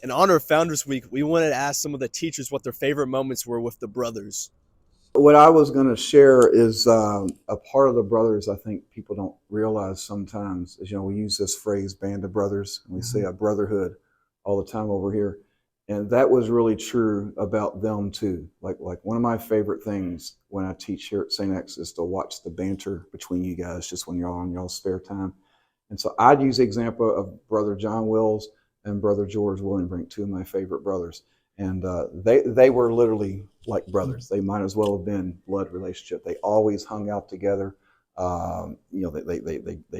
In honor of Founders Week, we wanted to ask some of the teachers what their favorite moments were with the brothers. What I was going to share is a part of the brothers I think people don't realize sometimes is, we use this phrase band of brothers, and we say a brotherhood all the time over here. And that was really true about them too. Like one of my favorite things when I teach here at St. X is to watch the banter between you guys just when you're on y'all's spare time. And so I'd use the example of Brother John Wills and Brother George Williambrink, two of my favorite brothers. And they were literally like brothers. They might as well have been blood relationship. They always hung out together. They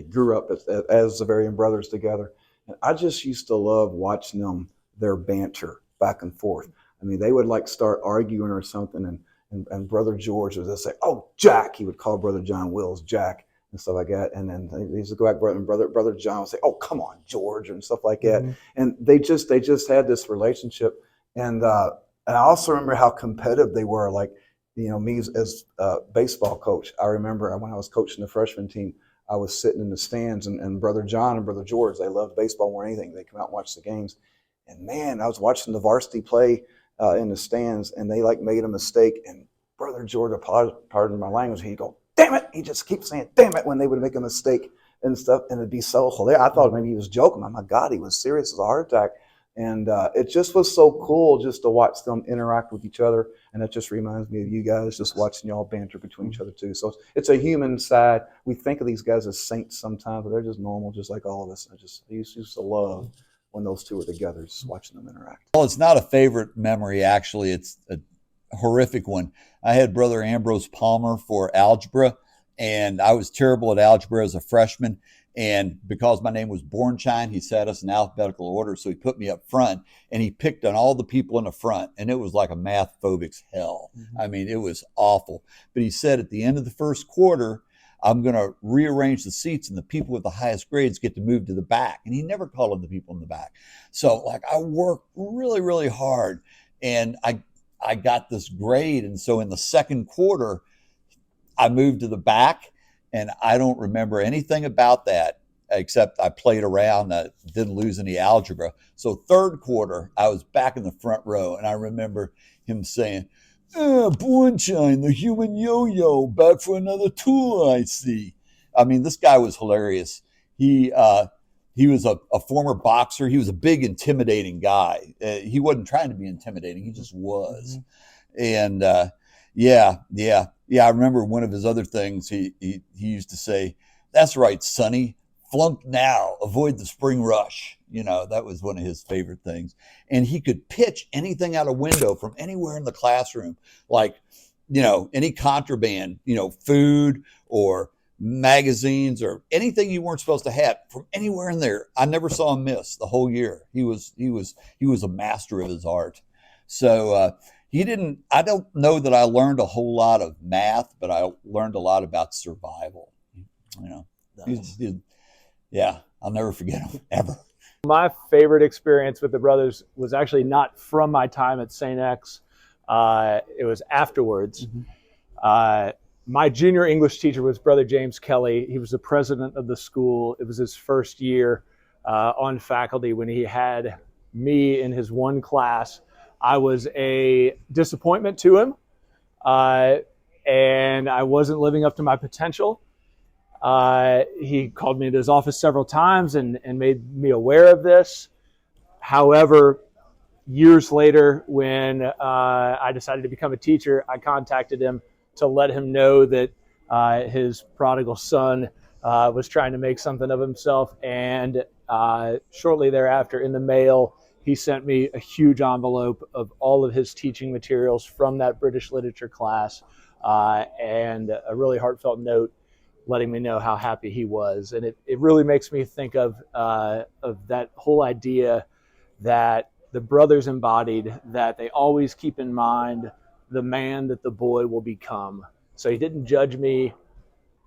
grew up as the Zavarian brothers together. And I just used to love watching them, their banter back and forth. I mean, they would like start arguing or something, and Brother George would just say, "Oh, Jack," he would call Brother John Wills Jack and stuff like that. And then they used to go back, Brother John would say, "Oh, come on, George," and stuff like that. Mm-hmm. And they just had this relationship. And I also remember how competitive they were. Like, me as a baseball coach, I remember when I was coaching the freshman team, I was sitting in the stands, and Brother John and Brother George, they loved baseball more than anything. They come out and watch the games. And man, I was watching the varsity play in the stands, and they like made a mistake. And Brother George, pardon my language, he'd go, "Damn it!" He just keeps saying "damn it" when they would make a mistake and stuff, and it'd be so hilarious. I thought maybe he was joking. Oh my God, he was serious as a heart attack. And it just was so cool just to watch them interact with each other. And that just reminds me of you guys, just watching y'all banter between each other too. So it's a human side. We think of these guys as saints sometimes, but they're just normal, just like all of us. I used to love when those two were together, just watching them interact. Well, it's not a favorite memory, actually. It's a horrific one. I had Brother Ambrose Palmer for algebra, and I was terrible at algebra as a freshman. And because my name was Bornshine, he set us in alphabetical order. So he put me up front, and he picked on all the people in the front. And it was like a math phobic's hell. Mm-hmm. I mean, it was awful. But he said at the end of the first quarter, I'm going to rearrange the seats, and the people with the highest grades get to move to the back. And he never called on the people in the back. So I worked really, really hard, and I got this grade. And so in the second quarter, I moved to the back. And I don't remember anything about that except I played around. I didn't lose any algebra. So third quarter, I was back in the front row, and I remember him saying, "Bornshine, the human yo-yo, back for another tour, I see." I mean, this guy was hilarious. He was a former boxer. He was a big, intimidating guy. He wasn't trying to be intimidating. He just was. Mm-hmm. And yeah, I remember one of his other things, he used to say, "That's right, Sonny, flunk now, avoid the spring rush." That was one of his favorite things. And he could pitch anything out a window from anywhere in the classroom, like, any contraband, food or magazines or anything you weren't supposed to have from anywhere in there. I never saw him miss the whole year. He was a master of his art. So, I don't know that I learned a whole lot of math, but I learned a lot about survival. I'll never forget him, ever. My favorite experience with the brothers was actually not from my time at St. X. It was afterwards. Mm-hmm. My junior English teacher was Brother James Kelly. He was the president of the school. It was his first year on faculty when he had me in his one class. I was a disappointment to him, and I wasn't living up to my potential. He called me into his office several times and made me aware of this. However, years later, when I decided to become a teacher, I contacted him to let him know that his prodigal son was trying to make something of himself. And shortly thereafter, in the mail, he sent me a huge envelope of all of his teaching materials from that British literature class, and a really heartfelt note letting me know how happy he was. And it really makes me think of that whole idea that the brothers embodied, that they always keep in mind the man that the boy will become. So he didn't judge me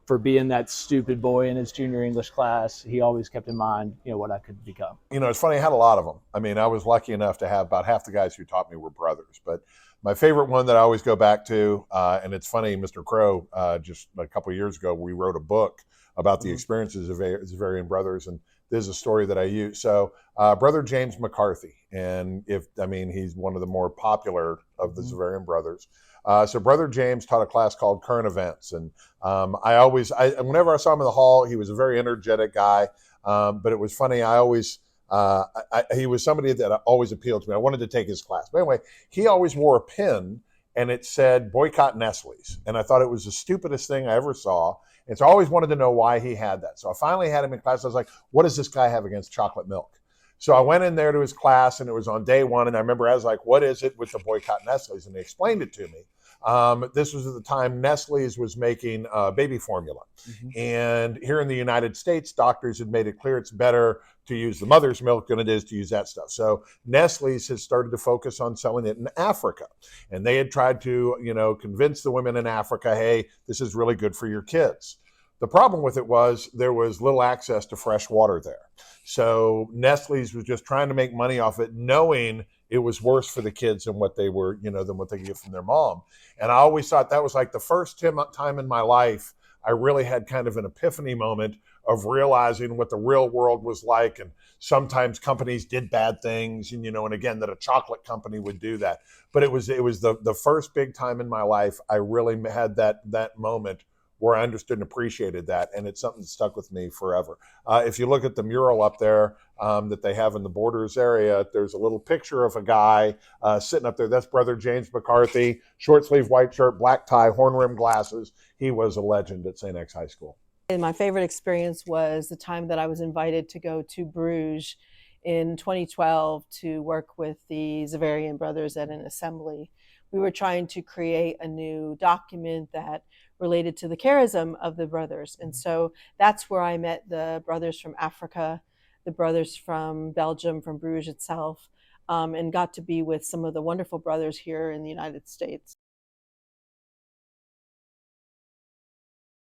for being that stupid boy in his junior English class. He always kept in mind, what I could become. It's funny, I had a lot of them. I mean, I was lucky enough to have about half the guys who taught me were brothers. But my favorite one that I always go back to, and it's funny, Mr. Crow, just a couple of years ago, we wrote a book about the experiences of Zavarian brothers. And this is a story that I use. So Brother James McCarthy, and he's one of the more popular of the Xaverian brothers. So Brother James taught a class called Current Events, and whenever I saw him in the hall, he was a very energetic guy. But it was funny. He was somebody that always appealed to me. I wanted to take his class. But anyway, he always wore a pin, and it said boycott Nestle's, and I thought it was the stupidest thing I ever saw. And so I always wanted to know why he had that. So I finally had him in class. I was like, what does this guy have against chocolate milk? So I went in there to his class, and it was on day one. And I remember I was like, what is it with the boycott Nestle's? And they explained it to me. This was at the time Nestle's was making baby formula. And here in the United States, doctors had made it clear it's better to use the mother's milk than it is to use that stuff. So Nestle's has started to focus on selling it in Africa. And they had tried to, convince the women in Africa, hey, this is really good for your kids. The problem with it was there was little access to fresh water there. So Nestle's was just trying to make money off it, knowing it was worse for the kids than what they were, than what they get from their mom. And I always thought that was like the first time in my life I really had kind of an epiphany moment of realizing what the real world was like. And sometimes companies did bad things, and again, that a chocolate company would do that. But it was the first big time in my life I really had that moment where I understood and appreciated that, and it's something that stuck with me forever. If you look at the mural up there that they have in the Borders area, there's a little picture of a guy sitting up there. That's Brother James McCarthy, short sleeve white shirt, black tie, horn rimmed glasses. He was a legend at St. X High School. And my favorite experience was the time that I was invited to go to Bruges in 2012 to work with the Xaverian brothers at an assembly. We were trying to create a new document that related to the charism of the brothers. And so that's where I met the brothers from Africa, the brothers from Belgium, from Bruges itself, and got to be with some of the wonderful brothers here in the United States.